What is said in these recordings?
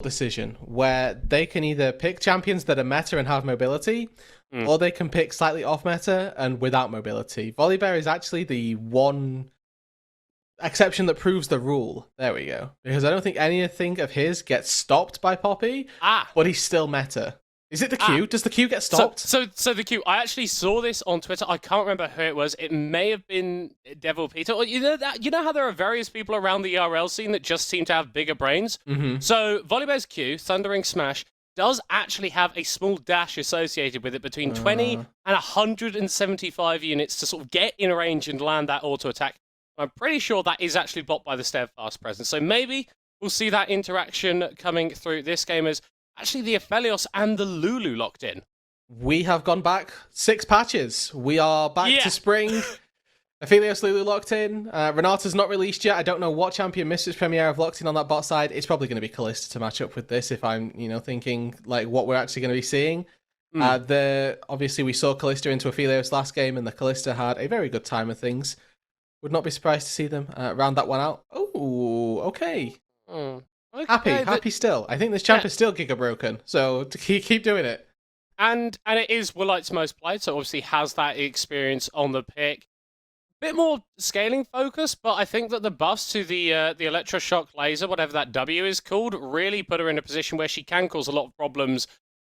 decision where they can either pick champions that are meta and have mobility, or they can pick slightly off meta and without mobility. Volibear is actually the one exception that proves the rule. There we go. Because I don't think anything of his gets stopped by Poppy, but he's still meta. Is it the Q? Does the Q get stopped? So the Q. I actually saw this on Twitter. I can't remember who it was. It may have been Devil Peter. Or you know how there are various people around the ERL scene that just seem to have bigger brains. So Volibear's Q, Thundering Smash, does actually have a small dash associated with it between 20 and 175 units to sort of get in range and land that auto attack. I'm pretty sure that is actually blocked by the Steadfast presence. So maybe we'll see that interaction coming through this game as actually the Aphelios and the Lulu locked in. We have gone back 6 patches. We are back to spring. Aphelios, Lulu locked in. Renata's not released yet. I don't know what champion Mistress Premier have locked in on that bot side. It's probably going to be Kalista to match up with this if I'm, thinking like what we're actually going to be seeing. Obviously we saw Kalista into Aphelios last game and the Kalista had a very good time of things. Would not be surprised to see them round that one out. Oh, okay. Okay, happy still. I think this champ is still Giga broken, so keep doing it. And it is Woolite's most played, so obviously has that experience on the pick. Bit more scaling focus, but I think that the buffs to the electroshock laser, whatever that W is called, really put her in a position where she can cause a lot of problems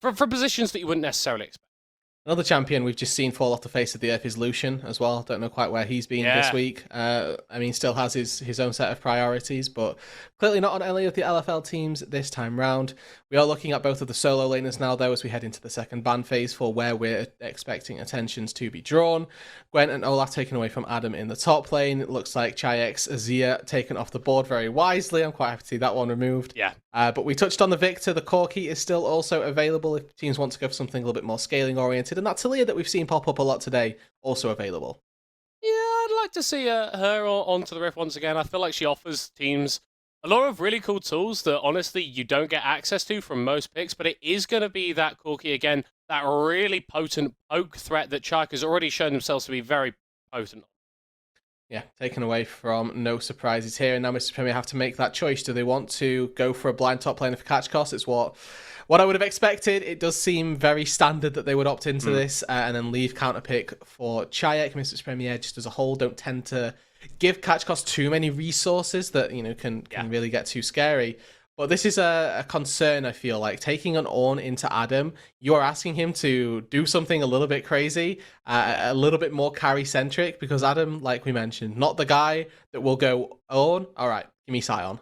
for positions that you wouldn't necessarily expect. Another champion we've just seen fall off the face of the earth is Lucian as well. Don't know quite where he's been this week. I mean, still has his own set of priorities, but clearly not on any of the LFL teams this time round. We are looking at both of the solo laners now, though, as we head into the second ban phase for where we're expecting attentions to be drawn. Gwen and Olaf taken away from Adam in the top lane. It looks like Chayek's Azir taken off the board very wisely. I'm quite happy to see that one removed. But we touched on the Victor. The Corki is still also available if teams want to go for something a little bit more scaling oriented. And that Talia that we've seen pop up a lot today, also available. Yeah, I'd like to see her onto the Rift once again. I feel like she offers teams a lot of really cool tools that honestly you don't get access to from most picks, but it is going to be that Corki again, that really potent poke threat that Chayek has already shown themselves to be very potent. Yeah, taken away from no surprises here. And now Mr. Premier have to make that choice. Do they want to go for a blind top laner for catch cost? It's what I would have expected. It does seem very standard that they would opt into this and then leave counter pick for Chayek. Mr. Premier just as a whole don't tend to give catch cost too many resources that can really get too scary. But this is a concern, I feel like. Taking an Ornn into Adam, you're asking him to do something a little bit crazy, a little bit more carry-centric, because Adam, like we mentioned, not the guy that will go, Ornn, all right, give me Sion.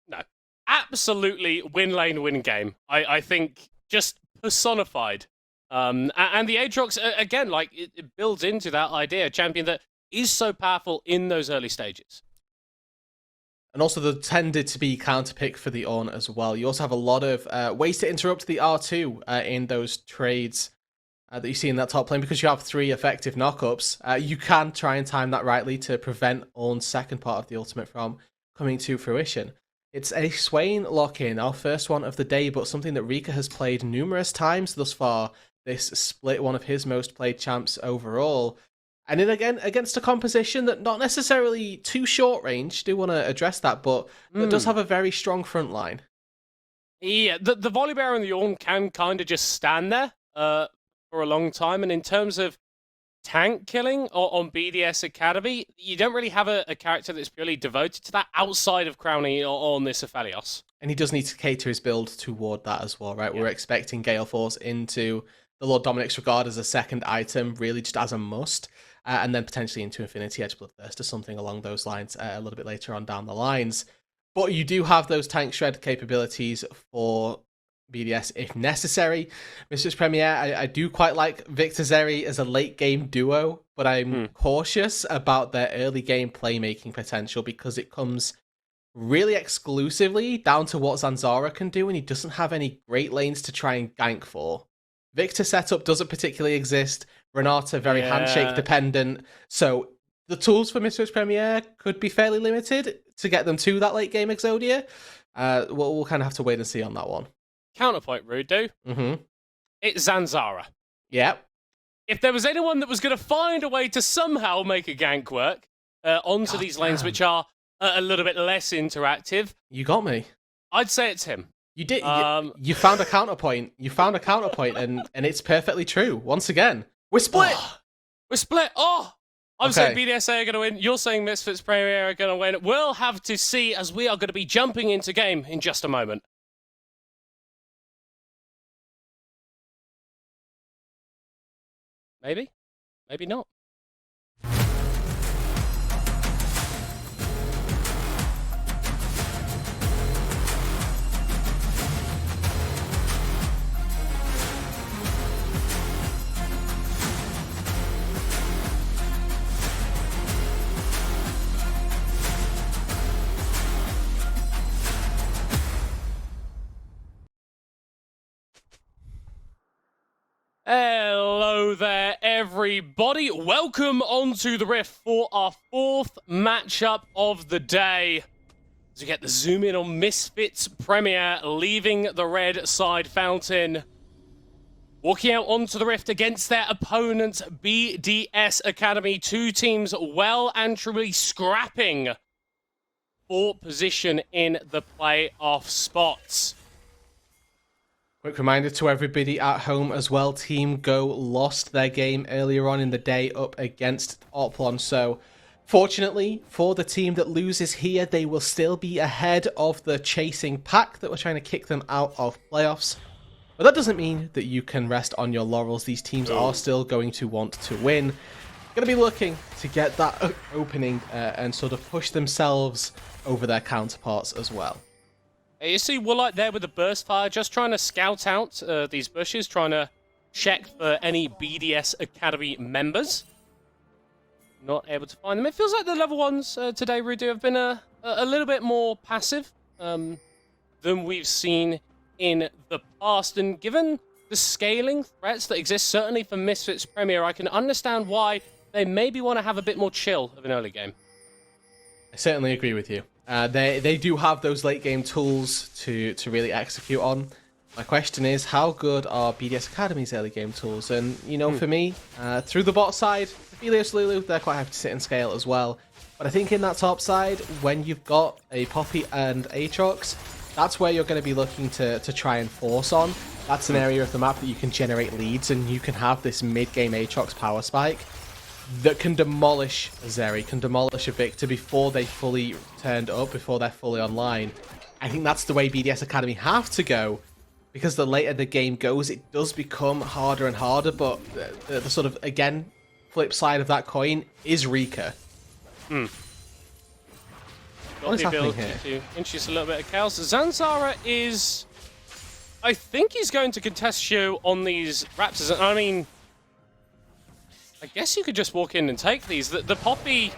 No. Absolutely win lane, win game. I think just personified. And the Aatrox, again, like it builds into that idea, a champion that is so powerful in those early stages. And also there tended to be counter pick for the Ornn as well. You also have a lot of ways to interrupt the R2 in those trades that you see in that top lane. Because you have 3 effective knockups, you can try and time that rightly to prevent Ornn's second part of the ultimate from coming to fruition. It's a Swain lock-in, our first one of the day, but something that Rika has played numerous times thus far. This split one of his most played champs overall. And then again, against a composition that not necessarily too short range, do want to address that, but that does have a very strong front line. Yeah, the Volibear and the Ornn can kind of just stand there for a long time. And in terms of tank killing on BDS Academy, you don't really have a character that's purely devoted to that outside of crowning on this Aphelios. And he does need to cater his build toward that as well, right? Yeah. We're expecting Gale Force into the Lord Dominic's Regard as a second item, really just as a must. And then potentially into Infinity Edge Bloodthirst or something along those lines a little bit later on down the lines. But you do have those tank shred capabilities for BDS if necessary. Mistress Premier, I do quite like Victor Zeri as a late game duo, but I'm cautious about their early game playmaking potential because it comes really exclusively down to what Zanzara can do, and he doesn't have any great lanes to try and gank for. Victor setup doesn't particularly exist. Renata, very handshake dependent. So the tools for Mistress Premier could be fairly limited to get them to that late game Exodia. We'll kind of have to wait and see on that one. Counterpoint, Rudo. It's Zanzara. Yep. If there was anyone that was going to find a way to somehow make a gank work onto these lanes, which are a little bit less interactive, you got me. I'd say it's him. You did. You found a counterpoint. You found a counterpoint, and it's perfectly true. Once again, we're split. We're split. I'm saying BDSA are going to win. You're saying Misfits Premier are going to win. We'll have to see, as we are going to be jumping into game in just a moment. Maybe. Maybe not. Hello there, everybody. Welcome onto the Rift for our fourth matchup of the day. As we get the zoom in on Misfits Premier leaving the red side fountain. Walking out onto the Rift against their opponent, BDS Academy. Two teams well and truly scrapping for position in the playoff spots. Quick reminder to everybody at home as well, Team Go lost their game earlier on in the day up against Oplon, so fortunately for the team that loses here, they will still be ahead of the chasing pack that were trying to kick them out of playoffs. But that doesn't mean that you can rest on your laurels. These teams are still going to want to win. Going to be looking to get that opening and sort of push themselves over their counterparts as well. You see Woolite there with the burst fire, just trying to scout out these bushes, trying to check for any BDS Academy members. Not able to find them. It feels like the level 1s today, Rudy, have been a little bit more passive than we've seen in the past. And given the scaling threats that exist, certainly for Misfits Premier, I can understand why they maybe want to have a bit more chill of an early game. I certainly agree with you. They do have those late game tools to really execute on. My question is, how good are BDS Academy's early game tools? And, you know, for me, through the bot side, Aphelios Lulu, they're quite happy to sit and scale as well. But I think in that top side, when you've got a Poppy and Aatrox, that's where you're going to be looking to try and force on. That's an area of the map that you can generate leads, and you can have this mid-game Aatrox power spike that can demolish a Zeri, can demolish a Victor before they fully turned up, before they're fully online. I think that's the way BDS Academy have to go, because the later the game goes, it does become harder and harder, but the sort of, again, flip side of that coin is Rika. Got What is the happening ability here? to introduce a little bit of chaos. Zanzara is... I think he's going to contest Shu on these Raptors. I mean... I guess you could just walk in and take these. The Poppy,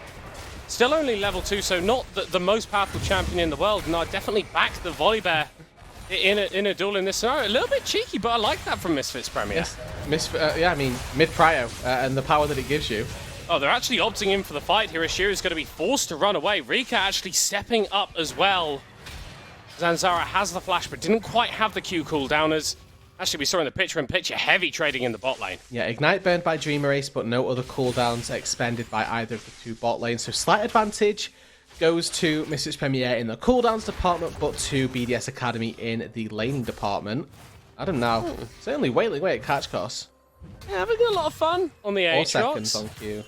still only level 2, so not the most powerful champion in the world. And I definitely back the Volibear in a duel in this scenario. A little bit cheeky, but I like that from Misfits Premier. Yes. Yeah, I mean, mid-prio and the power that it gives you. Oh, they're actually opting in for the fight here. Ashiru is going to be forced to run away. Rika actually stepping up as well. Zanzara has the flash, but didn't quite have the Q cooldown as... Actually, we saw in the picture-in-picture heavy trading in the bot lane. Yeah, Ignite burned by Dreamer Ace, but no other cooldowns expended by either of the two bot lanes. So slight advantage goes to Misfits Premier in the cooldowns department, but to BDS Academy in the laning department. I don't know. Certainly wailing away at catch costs. Yeah, having a lot of fun on the 4 Aatrox. seconds on Q.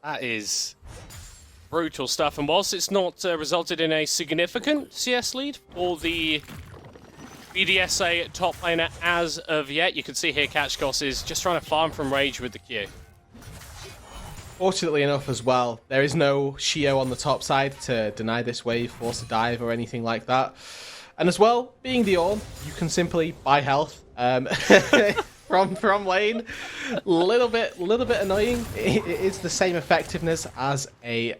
That is brutal stuff. And whilst it's not resulted in a significant CS lead for the BDSA top laner as of yet, you can see here Catchgoss is just trying to farm from Rage with the Q. Fortunately enough as well, there is no Shio on the top side to deny this wave, force a dive or anything like that. And as well, being the Ornn, you can simply buy health from lane. Little bit annoying. It is the same effectiveness as a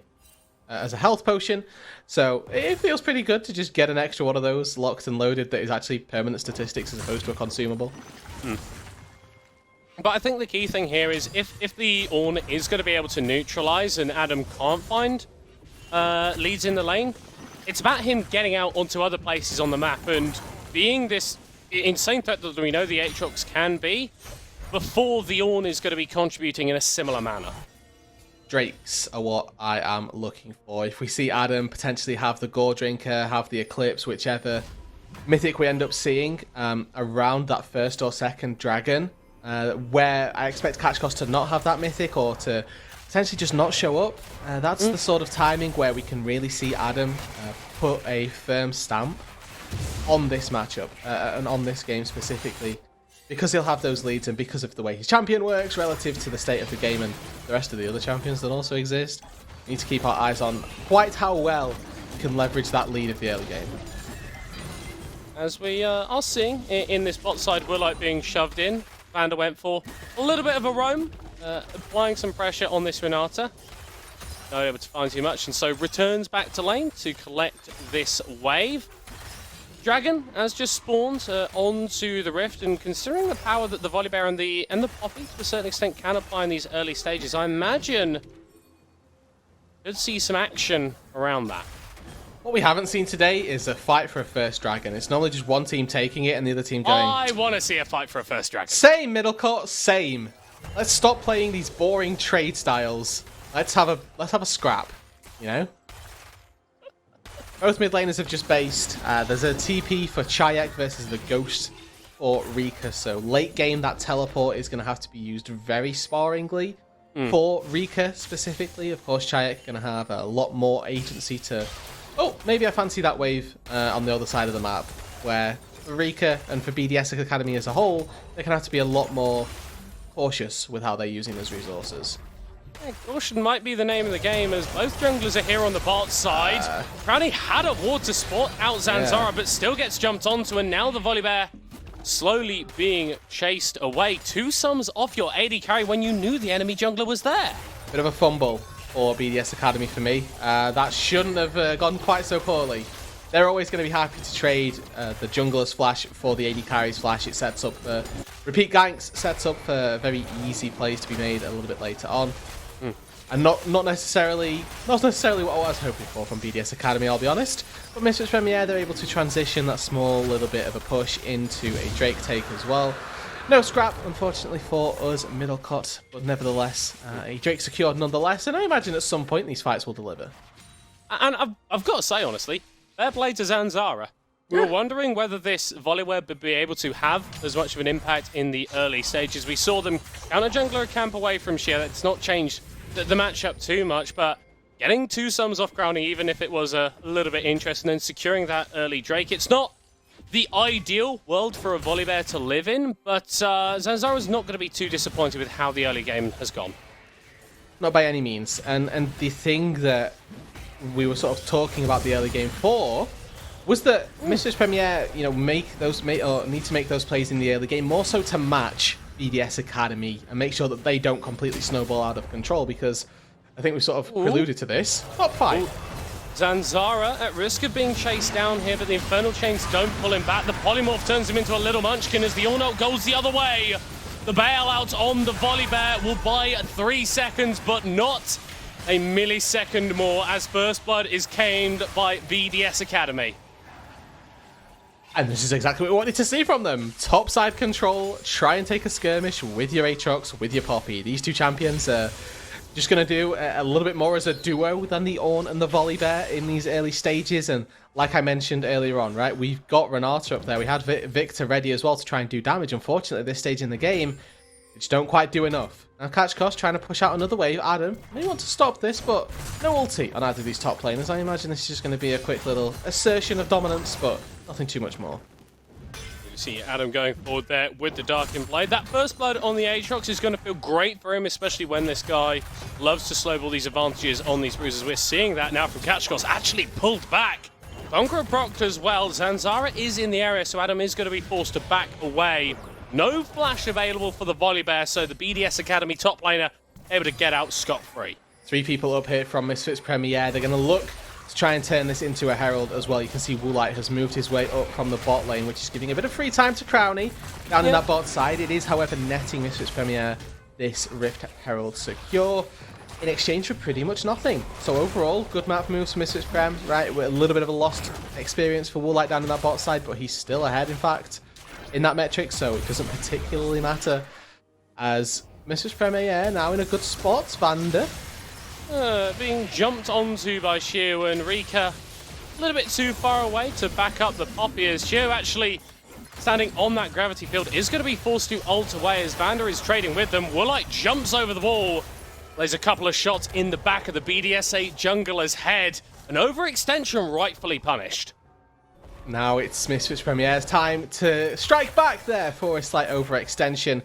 health potion, so it feels pretty good to just get an extra one of those locked and loaded that is actually permanent statistics as opposed to a consumable. But I think the key thing here is if the Ornn is going to be able to neutralize and Adam can't find leads in the lane, it's about him getting out onto other places on the map and being this insane threat that we know the Aatrox can be before the Ornn is going to be contributing in a similar manner. Drakes are what I am looking for. If we see Adam potentially have the Gore Drinker, have the Eclipse, whichever, mythic we end up seeing around that first or second dragon, where I expect Catch Cost to not have that mythic or to potentially just not show up. That's the sort of timing where we can really see Adam put a firm stamp on this matchup and on this game specifically, because he'll have those leads and because of the way his champion works relative to the state of the game and the rest of the other champions that also exist. We need to keep our eyes on quite how well we can leverage that lead of the early game. As we are seeing in this bot side, Woolite being shoved in. Vander went for a little bit of a roam, applying some pressure on this Renata. Not able to find too much, and so returns back to lane to collect this wave. Dragon has just spawned onto the Rift, and considering the power that the Volibear and the Poppy to a certain extent can apply in these early stages, I imagine could see some action around that. What we haven't seen today is a fight for a first dragon. It's normally just one team taking it and the other team going... I want to see a fight for a first dragon. Same, middle court, same. Let's stop playing these boring trade styles. Let's have a scrap, you know? Both mid laners have just based. There's a TP for Chayek versus the Ghost for Rika. So late game, that teleport is going to have to be used very sparingly for Rika specifically. Of course, Chayek going to have a lot more agency to... Oh, maybe I fancy that wave on the other side of the map, where for Rika and for BDSA Academy as a whole, they're going to have to be a lot more cautious with how they're using those resources. Yeah, caution might be the name of the game, as both junglers are here on the bot side. Crownie had a ward to spot out Zanzara, but still gets jumped onto, and now the Volibear slowly being chased away. 2 sums off your AD carry when you knew the enemy jungler was there. Bit of a fumble for BDS Academy for me. That shouldn't have gone quite so poorly. They're always going to be happy to trade the jungler's flash for the AD carry's flash. It sets up repeat ganks, sets up very easy plays to be made a little bit later on. And not necessarily what I was hoping for from BDS Academy, I'll be honest. But Misfits Premier, they're able to transition that small little bit of a push into a Drake take as well. No scrap, unfortunately, for us middle cut, but nevertheless, a Drake secured nonetheless, and I imagine at some point these fights will deliver. And I've got to say, honestly, fair play to Zanzara. We were wondering whether this Volibear would be able to have as much of an impact in the early stages. We saw them counter jungler a camp away from Sheer. It's not changed the matchup too much, but getting 2 sums off Crownie, even if it was a little bit interesting, and securing that early Drake. It's not the ideal world for a Volibear to live in, but Zanzara's not going to be too disappointed with how the early game has gone. Not by any means. And the thing that we were sort of talking about the early game for was that Misfits Premier, you know, need to make those plays in the early game more so to match BDS Academy and make sure that they don't completely snowball out of control, because I think we sort of alluded to this. Top 5. Zanzara at risk of being chased down here, but the Infernal Chains don't pull him back. The Polymorph turns him into a little munchkin as the all-note goes the other way. The bailout on the Volibear will buy 3 seconds, but not a millisecond more, as First Blood is claimed by BDS Academy. And this is exactly what we wanted to see from them. Topside control, try and take a skirmish with your Aatrox, with your Poppy. These 2 champions are just going to do a little bit more as a duo than the Ornn and the Volibear in these early stages. And like I mentioned earlier on, right, we've got Renata up there. We had Victor ready as well to try and do damage. Unfortunately, at this stage in the game, they just don't quite do enough. Now Catch Cost trying to push out another wave. Adam may want to stop this, but no ulti on either of these top laners. I imagine this is just going to be a quick little assertion of dominance, but nothing too much more. You see Adam going forward there with the Dark in play. That First Blood on the Aatrox is going to feel great for him, especially when this guy loves to slow all these advantages on these bruises. We're seeing that now from Catch Cost, actually pulled back. Conqueror procced as well. Zanzara is in the area, so Adam is going to be forced to back away. No flash available for the Volibear, so the BDS Academy top laner able to get out scot-free. 3 people up here from Misfits Premier. They're going to look to try and turn this into a Herald as well. You can see Woolite has moved his way up from the bot lane, which is giving a bit of free time to Crownie down in that bot side. It is, however, netting Misfits Premier this Rift Herald secure in exchange for pretty much nothing. So overall, good map moves for Misfits Prem, right? With a little bit of a lost experience for Woolite down in that bot side, but he's still ahead, in fact, in that metric, so it doesn't particularly matter, as Misfits Premier now in a good spot. Vander being jumped onto by Sheer, and Rika a little bit too far away to back up the Poppy, as Shio actually standing on that gravity field is going to be forced to ult away as Vander is trading with them. Woolite jumps over the wall. There's a couple of shots in the back of the BDSA jungler's head. An overextension rightfully punished. Now it's Misfits Premier's time to strike back there for a slight overextension.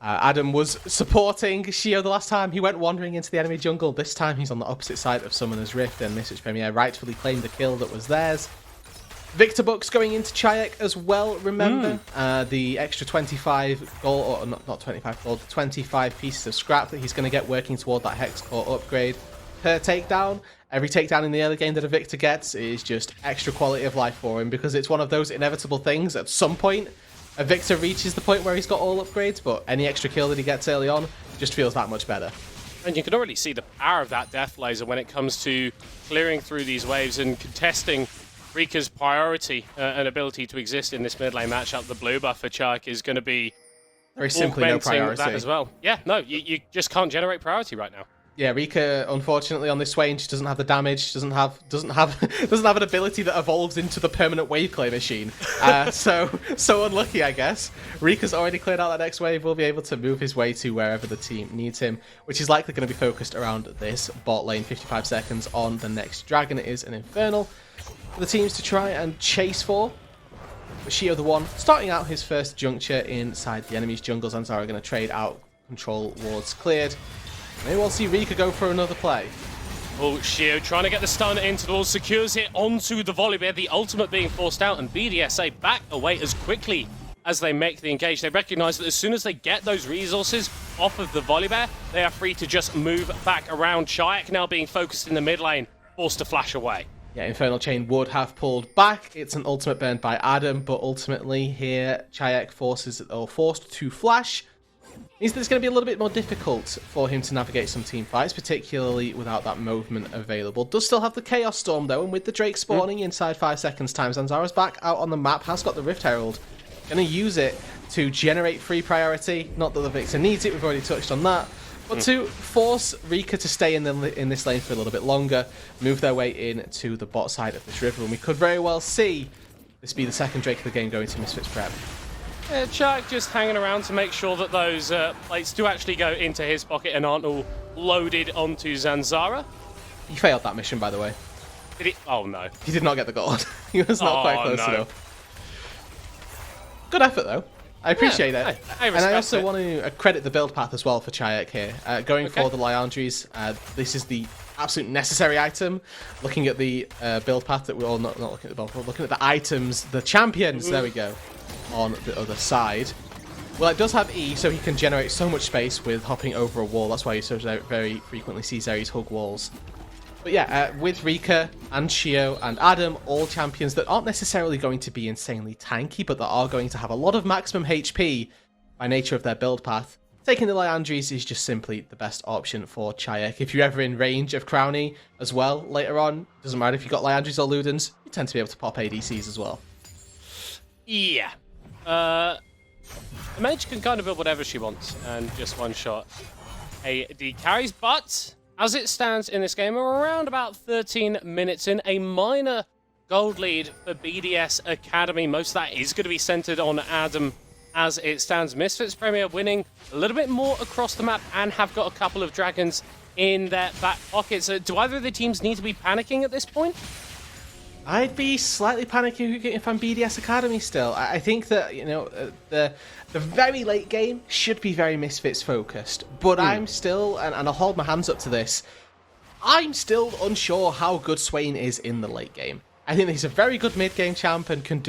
Adam was supporting Shio the last time. He went wandering into the enemy jungle. This time he's on the opposite side of Summoner's Rift, and Misfits Premier rightfully claimed the kill that was theirs. Victor Bucks going into Chayek as well, remember? The extra 25 gold, or not 25 gold, 25 pieces of scrap that he's going to get working toward that Hex Core upgrade per takedown. Every takedown in the early game that a Victor gets is just extra quality of life for him, because it's one of those inevitable things. At some point, a Victor reaches the point where he's got all upgrades, but any extra kill that he gets early on just feels that much better. And you can already see the power of that Death Laser when it comes to clearing through these waves and contesting Rika's priority and ability to exist in this mid lane matchup. The blue buff for Chayek is going to be very simply no priority that as well. Yeah, no, you just can't generate priority right now. Yeah, Rika, unfortunately, on this Swain, she doesn't have the damage, doesn't have an ability that evolves into the permanent wave clear machine. So unlucky, I guess. Rika's already cleared out that next wave. Will be able to move his way to wherever the team needs him, which is likely going to be focused around this bot lane. 55 seconds on the next dragon. It is an Infernal for the teams to try and chase for. But Shio the One, starting out his first juncture inside the enemy's jungle. Zanzara are going to trade out control wards cleared. Maybe we'll see Rika go for another play. Oh, Shio trying to get the stun into the wall, secures it onto the Volibear, the ultimate being forced out, and BDSA back away as quickly as they make the engage. They recognize that as soon as they get those resources off of the Volibear, they are free to just move back around. Chayek now being focused in the mid lane, forced to flash away. Yeah, Infernal Chain would have pulled back. It's an ultimate burned by Adam, but ultimately here, Chayek forced to flash. Means that it's going to be a little bit more difficult for him to navigate some team fights, particularly without that movement available. Does still have the Chaos Storm, though, and with the Drake spawning inside 5 seconds time, Zanzara's back out on the map, has got the Rift Herald. Going to use it to generate free priority. Not that the Victor needs it, we've already touched on that. But to force Rika to stay in this lane for a little bit longer, move their way in to the bot side of this river, and we could very well see this be the second Drake of the game going to Misfits Prep. Chayek just hanging around to make sure that those plates do actually go into his pocket and aren't all loaded onto Zanzara. He failed that mission, by the way. Did he? Oh, no. He did not get the gold. He was not quite close enough. Good effort, though. I appreciate it. I and I also want to credit the build path as well for Chayek here. Going for the Liandries, this is the absolute necessary item. Looking at the build path that we're all not looking at the build path, looking at the items, the champions, there we go, on the other side. Well, it does have E, so he can generate so much space with hopping over a wall. That's why you so very frequently see Zeri's hug walls. But yeah, with Rika and Shio and Adam, all champions that aren't necessarily going to be insanely tanky, but that are going to have a lot of maximum HP by nature of their build path, taking the Liandries is just simply the best option for Chayek. If you're ever in range of Crowny as well later on, doesn't matter if you've got Liandries or Ludens, you tend to be able to pop ADCs as well. Yeah. The mage can kind of build whatever she wants and just one shot AD carries, but as it stands in this game, we're around about 13 minutes in, a minor gold lead for BDS Academy. Most of that is going to be centered on Adam as it stands. Misfits Premier winning a little bit more across the map and have got a couple of dragons in their back pockets. Do either of the teams need to be panicking at this point? I'd be slightly panicking if I'm BDS Academy still. I think that, you know, the very late game should be very Misfits focused, but I'm still, and I'll hold my hands up to this, I'm still unsure how good Swain is in the late game. I think he's a very good mid-game champ and can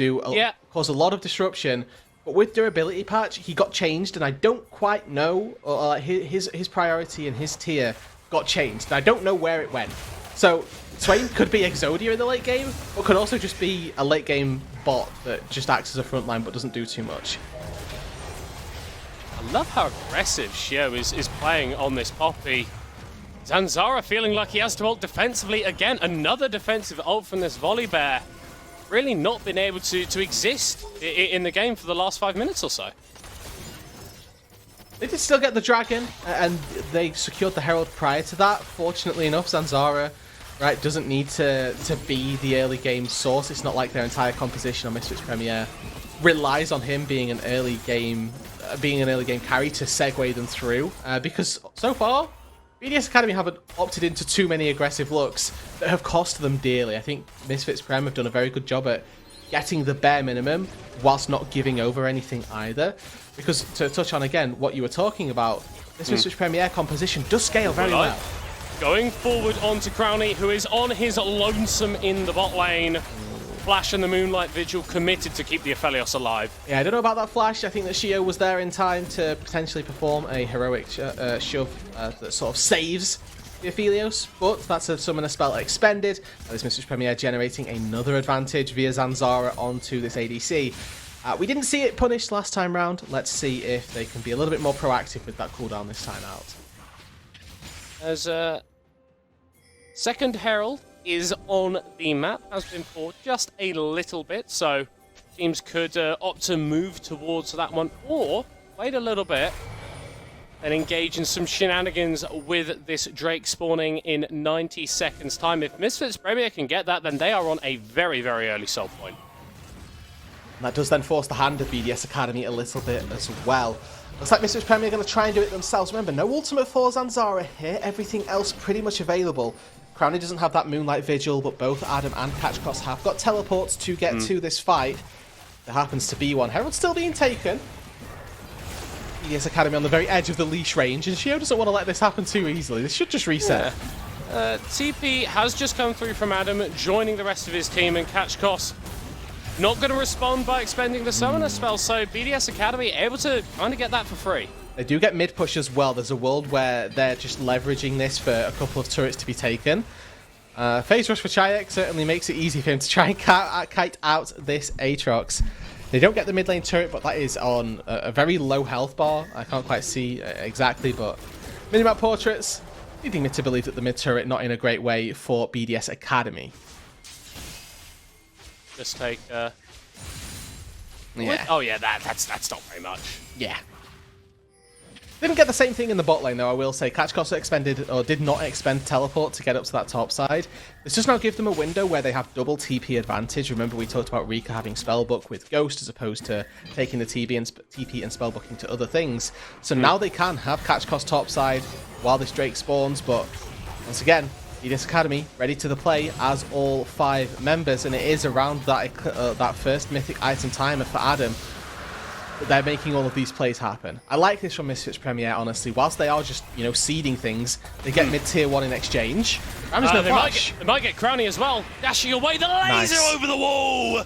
cause a lot of disruption, but with durability patch, he got changed, and I don't quite know, or his priority and his tier got changed, and I don't know where it went. So Swain could be Exodia in the late game, or could also just be a late game bot that just acts as a frontline but doesn't do too much. I love how aggressive Shio is playing on this Poppy. Zanzara feeling like he has to ult defensively again. Another defensive ult from this Volibear. Really not been able to exist in the game for the last 5 minutes or so. They did still get the dragon, and they secured the Herald prior to that. Fortunately enough, Zanzara right? Doesn't need to be the early game source. It's not like their entire composition on Misfits Premier relies on him being an early game carry to segue them through. Because so far, BDS Academy haven't opted into too many aggressive looks that have cost them dearly. I think Misfits Prem have done a very good job at getting the bare minimum whilst not giving over anything either. Because to touch on again what you were talking about, this Misfits Premier composition does scale very well. Going forward onto Crowny, who is on his lonesome in the bot lane. Flash and the Moonlight Vigil committed to keep the Aphelios alive. Yeah, I don't know about that Flash. I think that Shio was there in time to potentially perform a heroic shove that sort of saves the Aphelios, but that's a summoner spell expended. This Mistress Premier generating another advantage via Zanzara onto this ADC. We didn't see it punished last time round. Let's see if they can be a little bit more proactive with that cooldown this time out. As second Herald is on the map, has been for just a little bit, so teams could opt to move towards that one, or wait a little bit and engage in some shenanigans with this Drake spawning in 90 seconds time. If Misfits Premier can get that, then they are on a very, very early soul point. And that does then force the hand of BDS Academy a little bit as well. Looks like Misfits Premier are going to try and do it themselves. Remember, no ultimate for Zanzara here, everything else pretty much available. Crowny doesn't have that Moonlight Vigil, but both Adam and Catchcross have got teleports to get to this fight. There happens to be one. Herald's still being taken. BDS Academy on the very edge of the leash range, and Shio doesn't want to let this happen too easily. This should just reset. Yeah. TP has just come through from Adam, joining the rest of his team, and Catchcross not going to respond by expending the Summoner spell, so BDS Academy able to kind of get that for free. They do get mid push as well. There's a world where they're just leveraging this for a couple of turrets to be taken. Phase rush for Chayek certainly makes it easy for him to try and kite out this Aatrox. They don't get the mid lane turret, but that is on a very low health bar. I can't quite see exactly, but minimap portraits leading me to believe that the mid turret not in a great way for BDS Academy. Just take. Yeah. Oh yeah, that's not very much. Yeah. Didn't get the same thing in the bot lane, though, I will say. Catchcross expended, or did not expend teleport to get up to that top side. This does now give them a window where they have double TP advantage. Remember, we talked about Rika having Spellbook with Ghost as opposed to taking the TP and Spellbooking to other things. So now they can have Catchcross top side while this Drake spawns, but once again, BDS Academy ready to the play as all 5 members, and it is around that first mythic item timer for Adam. They're making all of these plays happen. I like this from Misfits Premier, honestly. Whilst they are just, seeding things, they get mid-tier 1 in exchange. They might get Crowny as well. Dashing away the laser over the wall!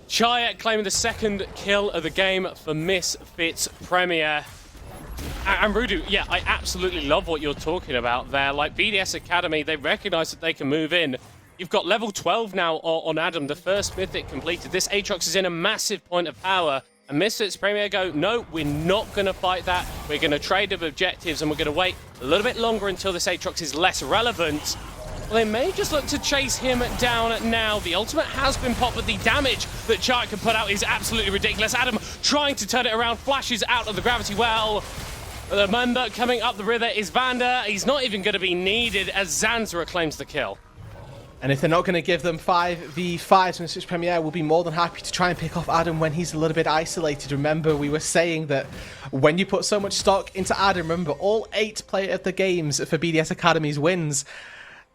Chayek claiming the second kill of the game for Misfits Premier. And Rudu, yeah, I absolutely love what you're talking about there. Like, BDS Academy, they recognize that they can move in. You've got level 12 now on Adam, the first mythic completed. This Aatrox is in a massive point of power. And Misfits Premier go, no, we're not going to fight that. We're going to trade up objectives, and we're going to wait a little bit longer until this Aatrox is less relevant. Well, they may just look to chase him down now. The ultimate has been popped, but the damage that Chayek can put out is absolutely ridiculous. Adam trying to turn it around, flashes out of the gravity well. The member coming up the river is Vander. He's not even going to be needed as Zanzara claims the kill. And if they're not going to give them 5v5s, Misfits Premier will be more than happy to try and pick off Adam when he's a little bit isolated. Remember, we were saying that when you put so much stock into Adam, remember, all 8 player of the games for BDS Academy's wins.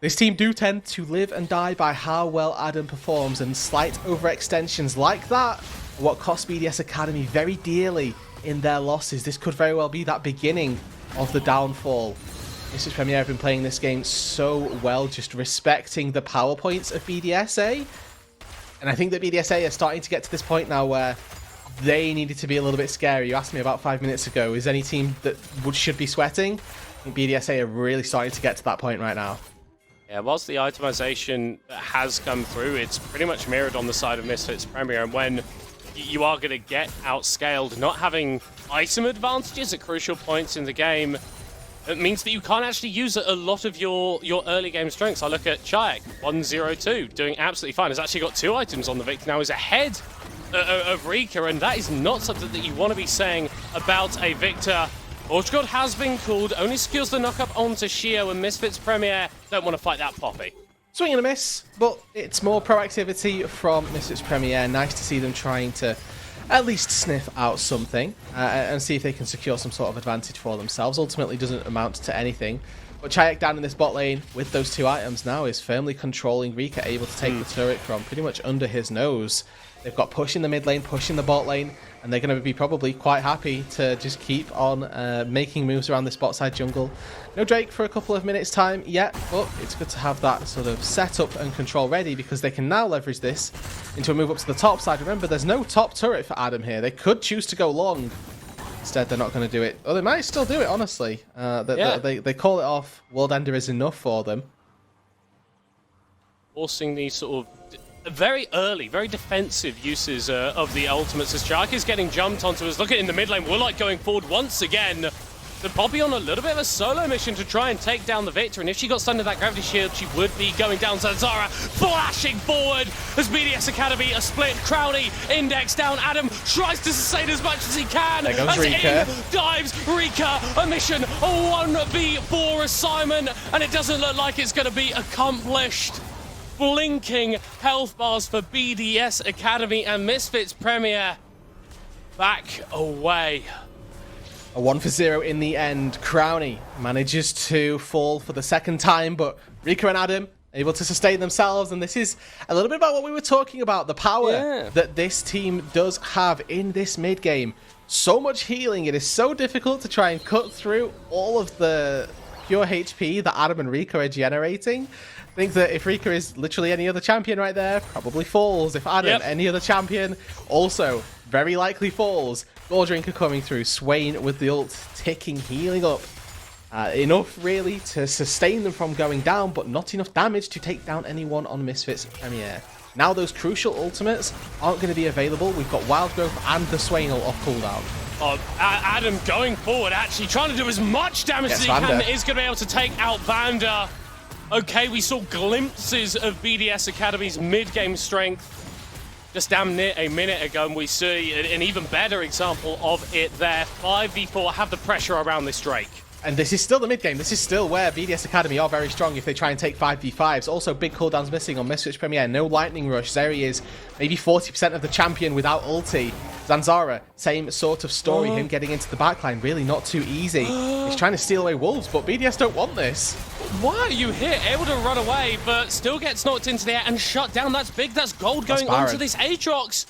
This team do tend to live and die by how well Adam performs, and slight overextensions like that are what cost BDS Academy very dearly in their losses. This could very well be that beginning of the downfall. Misfits Premier have been playing this game so well, just respecting the power points of BDSA. And I think that BDSA are starting to get to this point now where they needed to be a little bit scary. You asked me about 5 minutes ago, is any team that should be sweating? I think BDSA are really starting to get to that point right now. Yeah, whilst the itemization has come through, it's pretty much mirrored on the side of Misfits Premier. And when you are going to get outscaled, not having item advantages at crucial points in the game, it means that you can't actually use a lot of your early game strengths. I look at Chayek, 102, doing absolutely fine. Has actually got 2 items on the Victor now. Is ahead of Rika, and that is not something that you want to be saying about a Victor Portugal has been called, only secures the knock-up onto Shio, and Misfits Premier don't want to fight that Poppy. Swing and a miss, but it's more proactivity from Misfits Premier. Nice to see them trying to at least sniff out something and see if they can secure some sort of advantage for themselves. Ultimately doesn't amount to anything. But Chayek down in this bot lane with those 2 items now is firmly controlling Rika, able to take the turret from pretty much under his nose. They've got push in the mid lane, push in the bot lane, and they're going to be probably quite happy to just keep on making moves around this bot side jungle. No Drake for a couple of minutes time yet, but it's good to have that sort of setup and control ready because they can now leverage this into a move up to the top side. Remember, there's no top turret for Adam here. They could choose to go long. Instead, they're not going to do it. Or they might still do it, honestly. They call it off. World Ender is enough for them. Forcing these sort of very early, very defensive uses of the ultimates as Chayek is getting jumped onto us. Look at in the mid lane, Woolite going forward once again. The Poppy on a little bit of a solo mission to try and take down the Victor, and if she got stunned to that gravity shield, she would be going down. Zanzara flashing forward as BDS Academy a split. Crowley index down. Adam tries to sustain as much as he can. There goes as Rika. in dives Rika, a mission, a 1v4 assignment, and it doesn't look like it's going to be accomplished. Blinking health bars for BDS Academy, and Misfits Premier back away. A 1-for-0 in the end. Crowney manages to fall for the second time, but Rika and Adam able to sustain themselves, and this is a little bit about what we were talking about, the power that this team does have in this mid game. So much healing, it is so difficult to try and cut through all of the pure HP that Adam and Rika are generating. I think that if Rika is literally any other champion right there, probably falls. If Adam, any other champion, also very likely falls. Goldrinker coming through, Swain with the ult, ticking, healing up. Enough, really, to sustain them from going down, but not enough damage to take down anyone on Misfits Premier. Now those crucial ultimates aren't going to be available. We've got Wild Growth and the Swain ult off cooldown. Adam going forward, actually trying to do as much damage as he can. Is going to be able to take out Vander. Okay, we saw glimpses of BDS Academy's mid-game strength just damn near a minute ago, and we see an even better example of it there. 5v4, have the pressure around this Drake. And this is still the mid-game. This is still where BDS Academy are very strong if they try and take 5v5s. Also, big cooldowns missing on Misfits Premier. No Lightning Rush. Zeri is maybe 40% of the champion without ulti. Zanzara, same sort of story. Him getting into the backline, really not too easy. He's trying to steal away Wolves, but BDS don't want this. Why are you here? Able to run away, but still gets knocked into the air and shut down. That's big. That's gold going onto this Aatrox.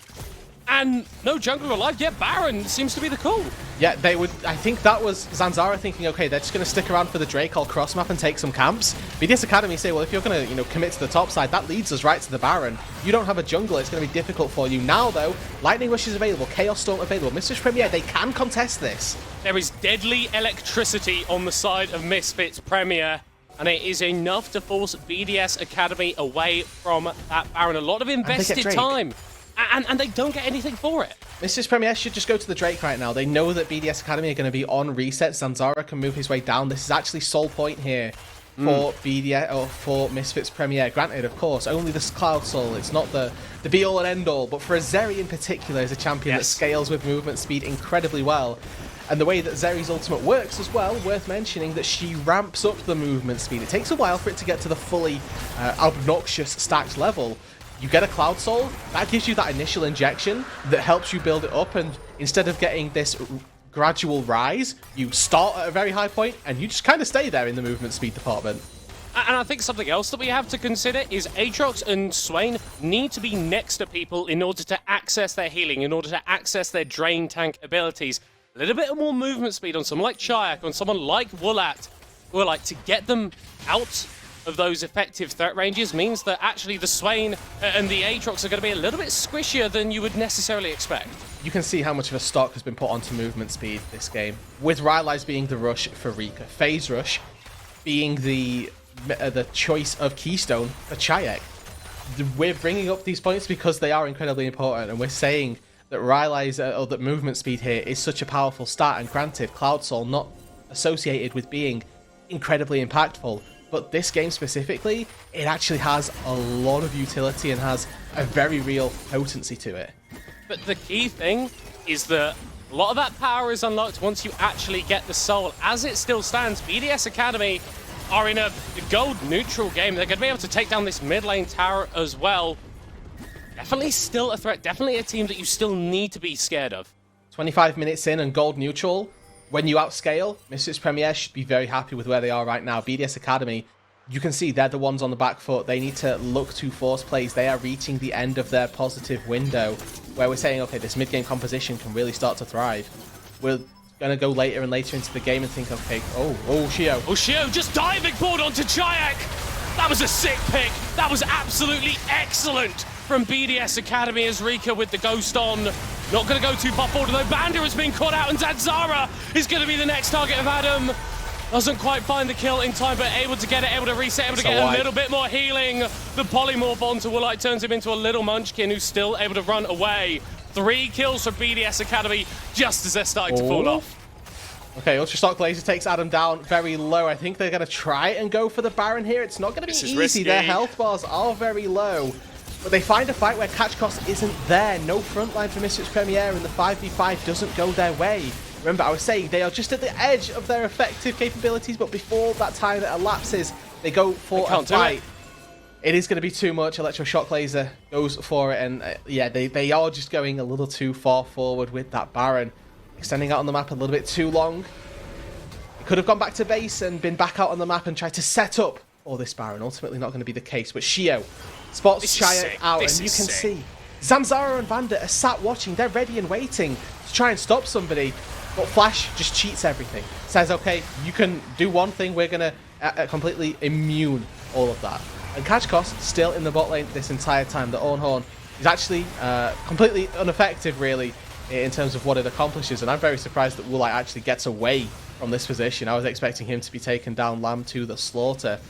And no jungler alive. Yeah, Baron seems to be the call. Yeah, they would. I think that was Zanzara thinking, okay, they're just going to stick around for the Drake. I'll cross map and take some camps. BDS Academy say, well, if you're going to, commit to the top side, that leads us right to the Baron. You don't have a jungle. It's going to be difficult for you. Now, though, Lightning Rush is available. Chaos Storm available. Misfits Premier, they can contest this. There is deadly electricity on the side of Misfits Premier, and it is enough to force BDS Academy away from that Baron. A lot of invested time. And they don't get anything for it. Misfits Premier should just go to the Drake right now. They know that BDS Academy are going to be on reset. Zanzara can move his way down. This is actually sole point here for BDS or for Misfits Premier. Granted, of course, only this Cloud Soul. It's not the be-all and end-all. But for a Zeri in particular, is a champion that scales with movement speed incredibly well. And the way that Zeri's ultimate works as well, worth mentioning that she ramps up the movement speed. It takes a while for it to get to the fully obnoxious stacked level. You get a Cloud Soul, that gives you that initial injection that helps you build it up, and instead of getting this gradual rise, you start at a very high point and you just kind of stay there in the movement speed department. And I think something else that we have to consider is Aatrox and Swain need to be next to people in order to access their healing, in order to access their drain tank abilities. A little bit more movement speed on someone like Chayek, on someone like Woolite, to get them out of those effective threat ranges means that actually the Swain and the Aatrox are going to be a little bit squishier than you would necessarily expect. You can see how much of a stock has been put onto movement speed this game, with Rylai's being the rush for Rika, Phase Rush being the choice of Keystone for Chayek. We're bringing up these points because they are incredibly important, and we're saying that Rylai's or that movement speed here is such a powerful stat, and granted, Cloud Soul not associated with being incredibly impactful. But this game specifically, it actually has a lot of utility and has a very real potency to it. But the key thing is that A lot of that power is unlocked once you actually get the soul. As it still stands, BDS Academy are in a gold neutral game. They're going to be able to take down this mid lane tower as well. Definitely still a threat. Definitely a team that you still need to be scared of. 25 minutes in and gold neutral. When you outscale, Misfits Premier should be very happy with where they are right now. BDS Academy, you can see they're the ones on the back foot. They need to look to force plays. They are reaching the end of their positive window where we're saying, okay, this mid-game composition can really start to thrive. We're going to go later and later into the game and think, okay, oh, Shio. Oh, Shio just diving forward onto Chayak. That was a sick pick. That was absolutely excellent from BDS Academy as Rika with the ghost on. Not going to go too far forward, though. Banda has been caught out, and Zanzara is going to be the next target of Adam. Doesn't quite find the kill in time, but able to get it, able to reset, able to get a little bit more healing. The polymorph onto Woolite turns him into a little munchkin who's still able to run away. 3 kills for BDS Academy just as they're starting to fall off. Okay, Ultra Stock Laser takes Adam down very low. I think they're going to try and go for the Baron here. It's not going to be easy. Risky. Their health bars are very low. But they find a fight where catch cost isn't there. No frontline for Misfits Premier, and the 5v5 doesn't go their way. Remember, I was saying they are just at the edge of their effective capabilities, but before that time that elapses, they go for a fight. It is going to be too much. Electroshock Laser goes for it, and yeah, they are just going a little too far forward with that Baron. Extending out on the map a little bit too long. He could have gone back to base and been back out on the map and tried to set up for this Baron. Ultimately not going to be the case, but Shio spots Chayak out, and you can see Zanzara and Vanda are sat watching. They're ready and waiting to try and stop somebody. But Flash just cheats everything. Says, okay, you can do one thing, we're going to completely immune all of that. And catch cost still in the bot lane this entire time. The Ornhorn is actually completely ineffective, really, in terms of what it accomplishes. And I'm very surprised that Woolite actually gets away from this position. I was expecting him to be taken down Lamb to the slaughter.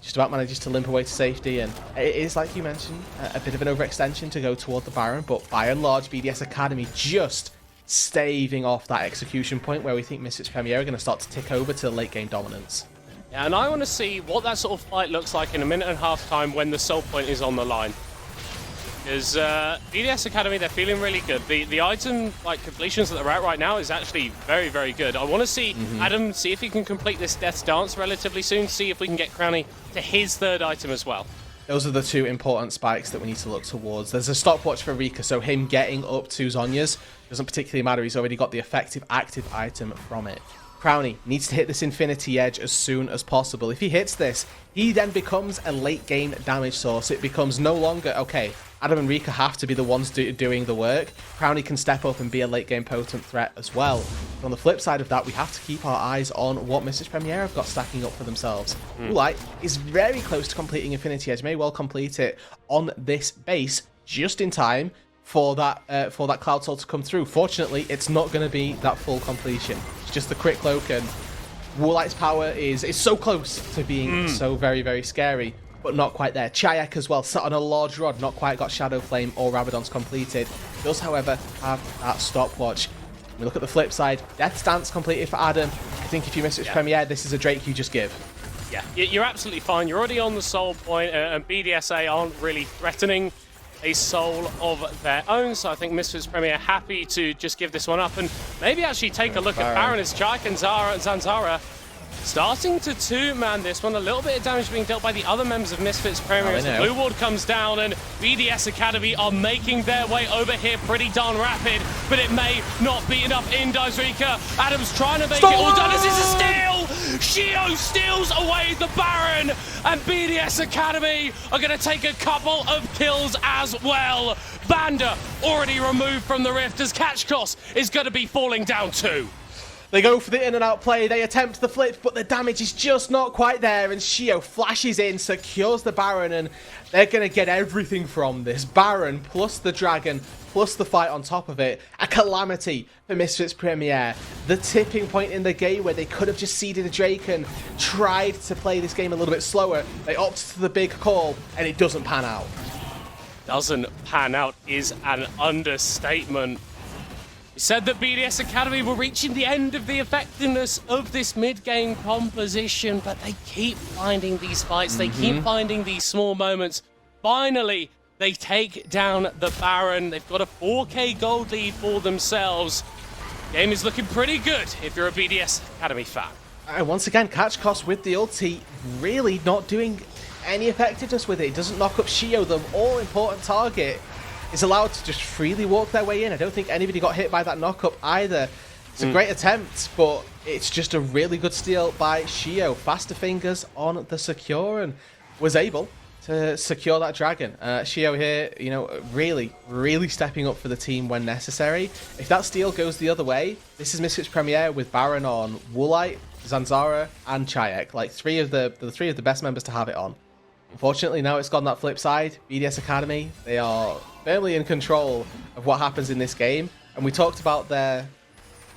Just about manages to limp away to safety, and it is, like you mentioned, a bit of an overextension to go toward the Baron, but by and large, BDS Academy just staving off that execution point where we think Misfits Premier are going to start to tick over to late game dominance. Yeah, and I want to see what that sort of fight looks like in a minute and a half time when the soul point is on the line. Because BDS Academy, they're feeling really good. The item completions that they're at right now is actually very, very good. I want to see Adam see if he can complete this Death's Dance relatively soon, see if we can get Crowny to his 3rd item as well. Those are the 2 important spikes that we need to look towards. There's a stopwatch for Rika, so him getting up to Zhonya's doesn't particularly matter. He's already got the effective active item from it. Crowny needs to hit this Infinity Edge as soon as possible. If he hits this, he then becomes a late game damage source. It becomes no longer, okay, Adam and Rika have to be the ones doing the work. Crowny can step up and be a late game potent threat as well. But on the flip side of that, we have to keep our eyes on what Misfits Premier have got stacking up for themselves. Woolite is very close to completing Infinity Edge, may well complete it on this base just in time for that Cloud Soul to come through. Fortunately, it's not going to be that full completion. It's just the crit cloak, and Woolite's power is so close to being so very, very scary, but not quite there. Chayak as well, sat on a large rod, not quite got Shadow Flame or Rabadon's completed. Does, however, have that stopwatch. When we look at the flip side, Death's Dance completed for Adam. I think if you miss its Premier, this is a Drake you just give. Yeah, you're absolutely fine. You're already on the soul point, and BDSA aren't really threatening a soul of their own, so I think Misfits Premier happy to just give this one up and maybe actually take a look at Baron as Chayak and Zanzara starting to 2-man this one. A little bit of damage being dealt by the other members of Misfits Premier as the blue ward comes down, and BDS Academy are making their way over here pretty darn rapid, but it may not be enough. In dives Rika. Adam's trying to make it all done. This is a steal! Shio steals away the Baron, and BDS Academy are going to take a couple of kills as well. Banda already removed from the rift as catch cost is going to be falling down too. They go for the in and out play, they attempt the flip, but the damage is just not quite there, and Shio flashes in, secures the Baron, and they're going to get everything from this. Baron, plus the Dragon, plus the fight on top of it. A calamity for Misfits Premier. The tipping point in the game where they could have just seeded a Drake and tried to play this game a little bit slower. They opt to the big call, and it doesn't pan out. Doesn't pan out is an understatement. We said that BDS Academy were reaching the end of the effectiveness of this mid-game composition, but they keep finding these fights, they keep finding these small moments. Finally, they take down the Baron. They've got a 4K gold lead for themselves. Game is looking pretty good if you're a BDS Academy fan. And once again, catch cost with the ulti, really not doing any effectiveness with it. It doesn't knock up Shio, the all-important target, is allowed to just freely walk their way in. I don't think anybody got hit by that knock-up either. It's a great attempt, but it's just a really good steal by Shio. Faster fingers on the secure and was able to secure that dragon. Shio here, you know, really stepping up for the team when necessary. If that steal goes the other way, this is Misfits Premier with Baron on Woolite, Zanzara, and Chayek. Like three of the best members to have it on. Unfortunately, now it's gone that flip side. BDS Academy, they are firmly in control of what happens in this game. And we talked about their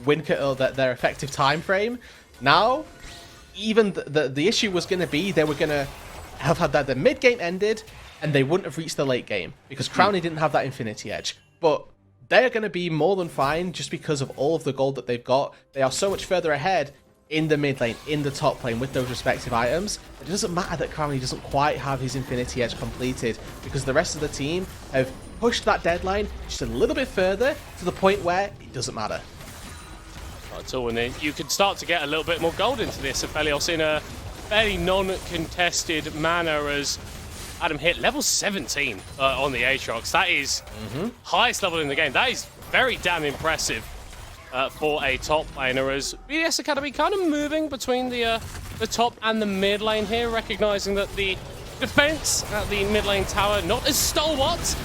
their effective time frame. Now, even the issue was going to be they were going to have had the mid game ended, and they wouldn't have reached the late game because Crowny didn't have that Infinity Edge. But they're going to be more than fine just because of all of the gold that they've got. They are so much further ahead in the mid lane, in the top lane with those respective items. It doesn't matter that Crowny doesn't quite have his Infinity Edge completed because the rest of the team have pushed that deadline just a little bit further to the point where it doesn't matter. Not at all, and then you can start to get a little bit more gold into this. Aphelios in a fairly non-contested manner as Adam hit level 17 on the Aatrox. That is highest level in the game. That is very damn impressive. For a top laner, as BDS Academy kind of moving between the top and the mid lane here, recognizing that the defense at the mid lane tower not as stalwart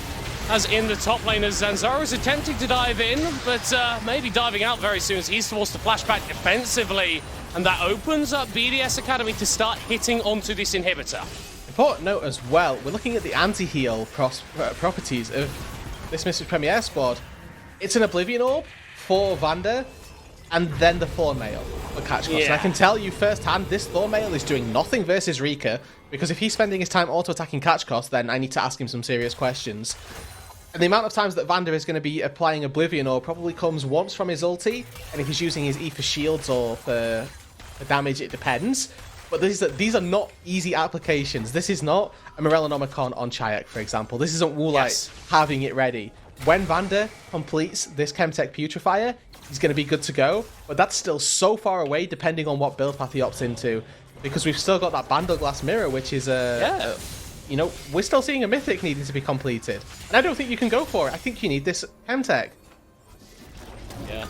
as in the top lane, as Zanzaro is attempting to dive in, but maybe diving out very soon as he's forced to flashback defensively, and that opens up BDS Academy to start hitting onto this inhibitor. Important note as well, we're looking at the anti-heal properties of this Misfits Premier squad. It's an Oblivion Orb for Vander, and then the Thornmail for catch cost. Yeah. And I can tell you firsthand, this Thornmail is doing nothing versus Rika, because if he's spending his time auto-attacking catch cost, then I need to ask him some serious questions. And the amount of times that Vander is going to be applying Oblivion Orb probably comes once from his ulti, and if he's using his E for shields or for damage, it depends. But these are not easy applications. This is not a Morellonomicon on Chayek, for example. This isn't Woolite having it ready. When Vander completes this Chemtech Putrefier, he's going to be good to go, but that's still so far away depending on what build path he opts into, because we've still got that Bandle Glass Mirror, which is you know, we're still seeing a Mythic needing to be completed, and I don't think you can go for it. I think you need this Chemtech. Yeah.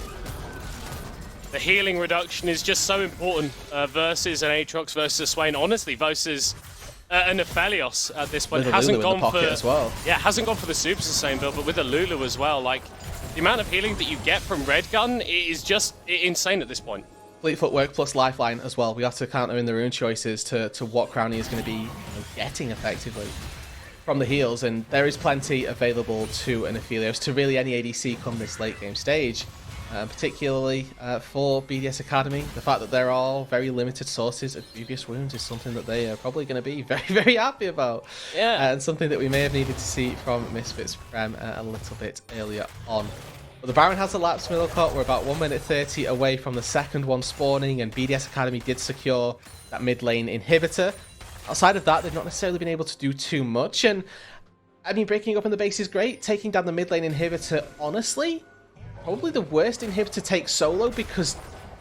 The healing reduction is just so important versus an Aatrox versus a Swain. Honestly, versus an Aphelios at this point hasn't gone for as well. Yeah, hasn't gone for the super sustain build, but with the Lulu as well, like the amount of healing that you get from Red Gun is just insane at this point. Fleet Footwork plus Lifeline as well. We have to counter in the rune choices to what Crowny is going to be getting effectively from the heals, and there is plenty available to an Aphelios, to really any ADC come this late game stage. Particularly for BDS Academy, the fact that there are very limited sources of previous wounds is something that they are probably going to be very happy about. Yeah. And something that we may have needed to see from Misfits Prem a little bit earlier on. But the Baron has elapsed Middlecott. We're about 1 minute 30 away from the second one spawning, and BDS Academy did secure that mid lane inhibitor. Outside of that, they've not necessarily been able to do too much, and I mean, breaking up in the base is great. Taking down the mid lane inhibitor, honestly, probably the worst inhibitor to take solo, because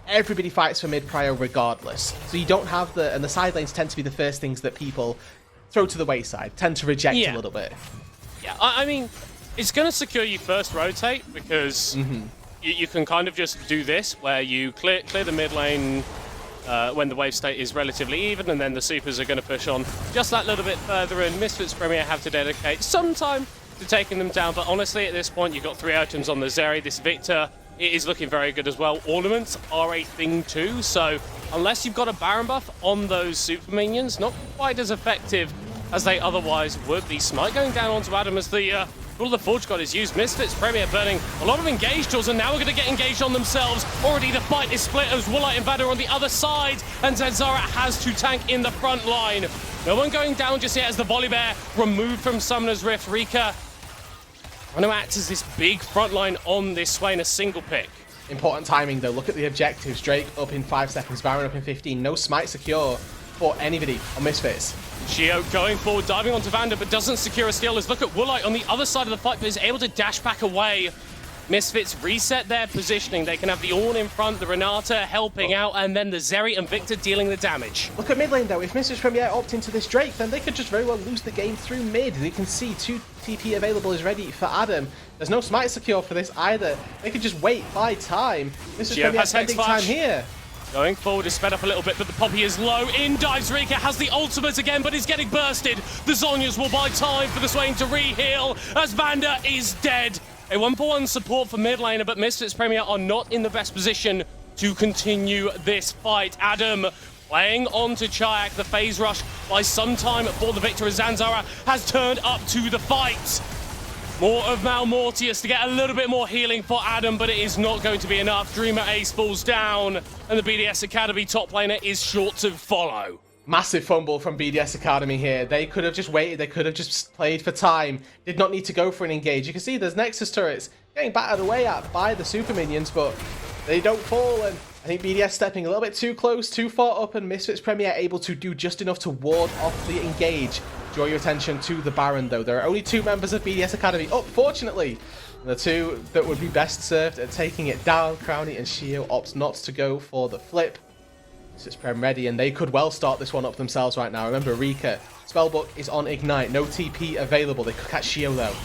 everybody fights for mid prio regardless. So you don't have and the side lanes tend to be the first things that people throw to the wayside, tend to reject a little bit. Yeah, I mean, it's going to secure you first rotate, because you can kind of just do this, where you clear the mid lane when the wave state is relatively even, and then the supers are going to push on just that little bit further, and Misfits Premier have to dedicate some time to taking them down. But honestly, at this point, you've got 3 items on the Zeri. This Victor, it is looking very good as well. Ornaments are a thing too, so unless you've got a Baron buff on those super minions, not quite as effective as they otherwise would be. Smite going down onto Adam as the Rule of the Forge God is used. Misfits Premier burning a lot of engaged tools, and now we're going to get engaged on themselves. Already the fight is split as Woolite and Vander on the other side, and Zanzara has to tank in the front line. No one going down just yet as the Volibear removed from Summoner's Rift. Rika going to act as this big front line on this Swain, a single pick. Important timing though. Look at the objectives. Drake up in 5 seconds, Baron up in 15. No smite secure for anybody on Misfits. Shio going forward, diving onto Vander, but doesn't secure a steal. Let's look at Woolite on the other side of the fight, but is able to dash back away. Misfits reset their positioning. They can have the Ornn in front, the Renata helping out, and then the Zeri and Victor dealing the damage. Look at mid lane though. If Misfits Premier opt into this Drake, then they could just very well lose the game through mid. You can see 2 TP available is ready for Adam. There's no smite secure for this either. They could just wait, buy time. Misfits Premier spending time here. Going forward is sped up a little bit, but the Poppy is low. In dives Rika, has the ultimate again, but is getting bursted. The Zhonya's will buy time for the Swain to re-heal as Vanda is dead. A 1-for-1 support for mid laner, but Misfits Premier are not in the best position to continue this fight. Adam playing onto Chayak. The phase rush by some time for the victor as Zanzara has turned up to the fight. More of Malmortius to get a little bit more healing for Adam, but it is not going to be enough. Dreamer Ace falls down, and the BDS Academy top laner is short to follow. Massive fumble from BDS Academy here. They could have just waited. They could have just played for time. Did not need to go for an engage. You can see there's Nexus turrets getting battered away at by the super minions, but they don't fall. And I think BDS stepping a little bit too close, too far up, and Misfits Premier able to do just enough to ward off the engage. Draw your attention to the Baron, though. There are only 2 members of BDS Academy up, fortunately. The 2 that would be best served at taking it down. Crowny and Shio opt not to go for the flip. It's Prem ready, and they could well start this one up themselves right now. Remember, Rika, Spellbook is on Ignite. No TP available. They could catch Shio, though.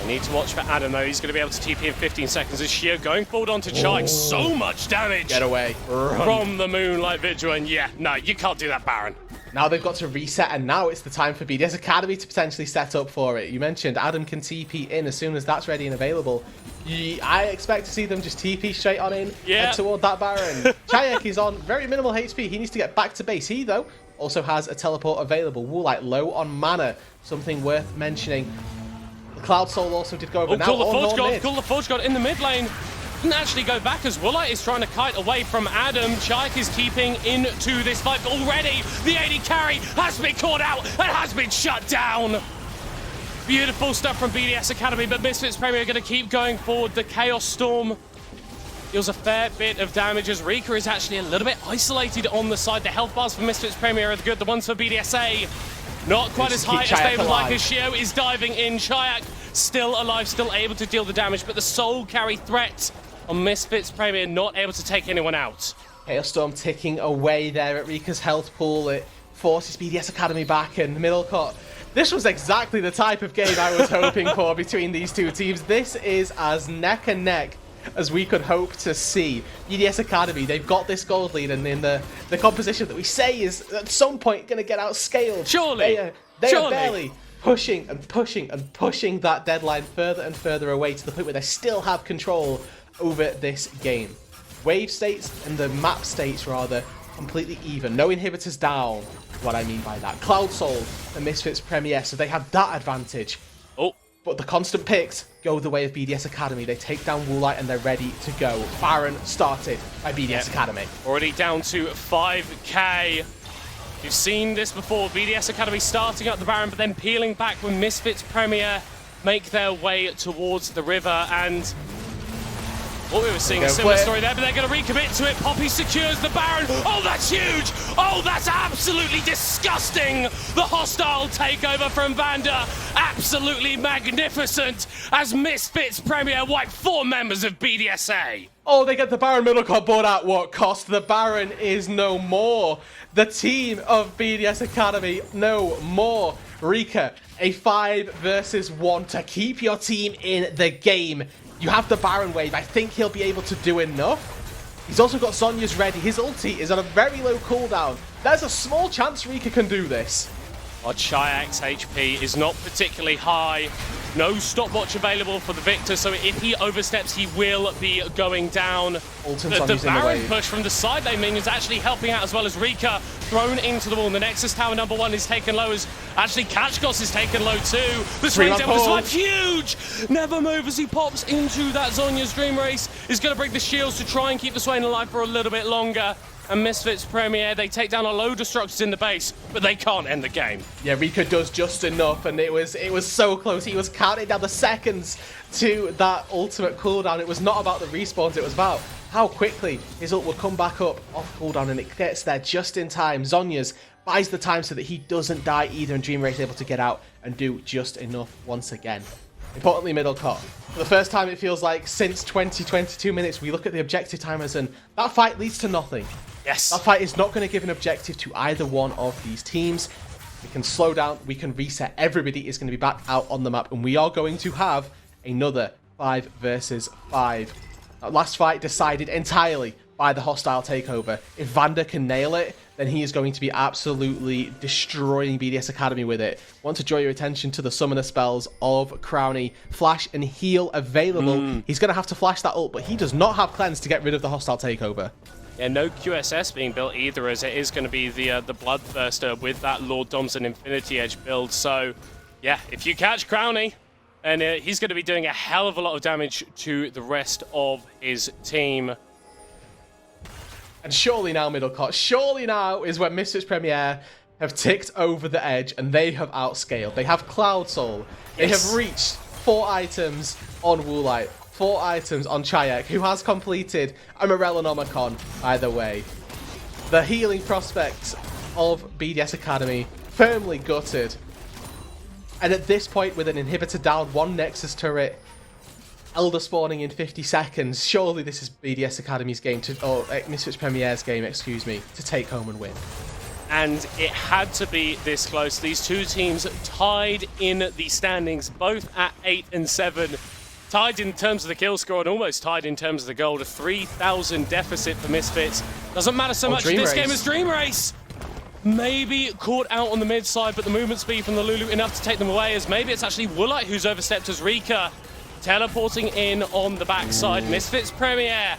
They need to watch for Adam, though. He's going to be able to TP in 15 seconds. As Shio going forward onto Chaik. So much damage. Get away. Run. From the Moonlight Vigil. And yeah, no, you can't do that, Baron. Now they've got to reset, and now it's the time for BDS Academy to potentially set up for it. You mentioned Adam can TP in as soon as that's ready and available. I expect to see them just TP straight on in and toward that Baron. Chayak is on very minimal HP. He needs to get back to base. He, though, also has a teleport available. Woolite low on mana. Something worth mentioning. The Cloud Soul also did go over. Now Call the Forge God in the mid lane. Didn't actually go back as Woolite is trying to kite away from Adam. Chaik is keeping into this fight, but already the AD carry has been caught out and has been shut down. Beautiful stuff from BDS Academy, but Misfits Premier are going to keep going forward. The Chaos Storm deals a fair bit of damage as Rika is actually a little bit isolated on the side. The health bars for Misfits Premier are good. The ones for BDSA not quite as high as they would like, as Shio is diving in. Chayak still alive, still able to deal the damage, but the soul carry threat on Misfits Premier not able to take anyone out. Chaos Storm ticking away there at Rika's health pool. It forces BDS Academy back in the middle court. This was exactly the type of game I was hoping for between these 2 teams. This is as neck and neck as we could hope to see. BDS Academy, they've got this gold lead, and in the composition that we say is at some point going to get outscaled. Surely. They are barely pushing and pushing and pushing that deadline further and further away to the point where they still have control over this game. Wave states and the map states, rather, completely even. No inhibitors down, what I mean by that. Cloud Soul, the Misfits Premier, so they have that advantage. Oh. But the constant picks go the way of BDS Academy. They take down Woolite and they're ready to go. Baron started by BDS Academy. Already down to 5k. You've seen this before. BDS Academy starting up the Baron, but then peeling back when Misfits Premier make their way towards the river. And what we were seeing a similar story there, but they're going to recommit to it. Poppy secures the Baron. Oh, that's huge. Oh, that's absolutely disgusting. The hostile takeover from Vanda. Absolutely magnificent as Misfits Premier wipe 4 members of BDSA. Oh, they get the Baron middle court, but at what cost? The Baron is no more. The team of BDS Academy no more. Rika, a 5 versus 1 to keep your team in the game. You have the Baron wave. I think he'll be able to do enough. He's also got Zhonya's ready. His ulti is on a very low cooldown. There's a small chance Rika can do this. Our Chayak's HP is not particularly high. No stopwatch available for the Victor, so if he oversteps, he will be going down. The Baron push from the side lane minions actually helping out, as well as Rika thrown into the wall. The Nexus Tower #1 is taken low, as actually Kachkos is taken low too. The Swing Devil survive, huge! Never move as he pops into that Zhonya's Dream Race. Is going to bring the shields to try and keep the Swain alive for a little bit longer. And Misfits Premier, they take down a load of structures in the base, but they can't end the game. Yeah, Rika does just enough, and it was so close. He was counting down the seconds to that ultimate cooldown. It was not about the respawns, it was about how quickly his ult would come back up off cooldown, and it gets there just in time. Zhonya's buys the time so that he doesn't die either, and Dream Race able to get out and do just enough once again. Importantly, middle cut. For the first time, it feels like since 22 minutes, we look at the objective timers and that fight leads to nothing. Yes. That fight is not going to give an objective to either one of these teams. We can slow down, we can reset. Everybody is going to be back out on the map, and we are going to have another 5 versus 5. That last fight decided entirely by the hostile takeover. If Vander can nail it, then he is going to be absolutely destroying BDS Academy with it. Want to draw your attention to the summoner spells of Crowny. Flash and heal available. He's going to have to flash that ult, but he does not have cleanse to get rid of the hostile takeover. Yeah, no QSS being built either, as it is going to be the Bloodthirster with that Lord Doms and Infinity Edge build. So, yeah, if you catch Crowny, and he's going to be doing a hell of a lot of damage to the rest of his team. And surely now, Middlecott, surely now is when Misfits Premier have ticked over the edge and they have outscaled. They have Cloud Soul. They have reached 4 items on Woolite, 4 items on Chayek, who has completed a Morellonomicon, by the way. The healing prospects of BDS Academy firmly gutted. And at this point, with an inhibitor down, 1 Nexus turret, Elder spawning in 50 seconds, surely this is BDS Academy's game, or Misfits Premier's game, excuse me, to take home and win. And it had to be this close. These two teams tied in the standings, both at 8 and 7. Tied in terms of the kill score and almost tied in terms of the gold. A 3,000 deficit for Misfits. Doesn't matter so much in this game as Dream Race. Maybe caught out on the mid side, but the movement speed from the Lulu enough to take them away, as maybe it's actually Woolite who's overstepped as Rika teleporting in on the backside. Misfits Premier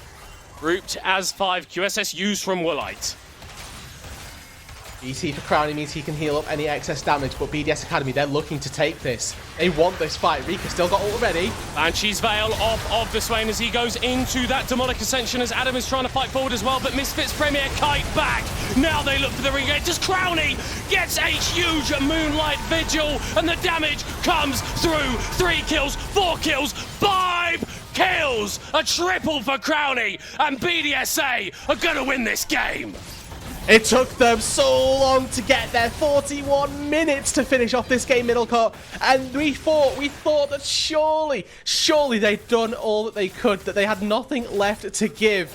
grouped as 5. QSS used from Woolite. BT for Crowny means he can heal up any excess damage, but BDS Academy, they're looking to take this. They want this fight. Rika still got ult ready. Banshee's Veil off of the Swain as he goes into that Demonic Ascension, as Adam is trying to fight forward as well, but Misfits Premier kite back. Now they look for the ring. Just Crowny gets a huge Moonlight Vigil, and the damage comes through. 3 kills, 4 kills, 5 kills! A triple for Crowny, and BDSA are gonna win this game. It took them so long to get there, 41 minutes to finish off this game, Middlecott, and we thought that surely they'd done all that they could, that they had nothing left to give.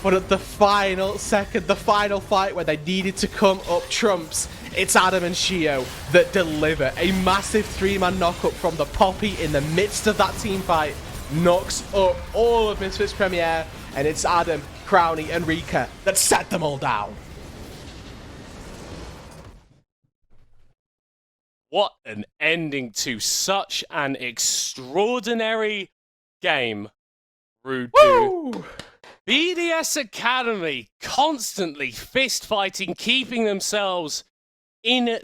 But at the final second, the final fight where they needed to come up trumps, it's Adam and Shio that deliver. A massive 3-man knock-up from the Poppy in the midst of that team fight, knocks up all of Misfits Premier, and it's Adam, Crowny, and Rika that set them all down. What an ending to such an extraordinary game, Rudu. BDS Academy constantly fist fighting, keeping themselves in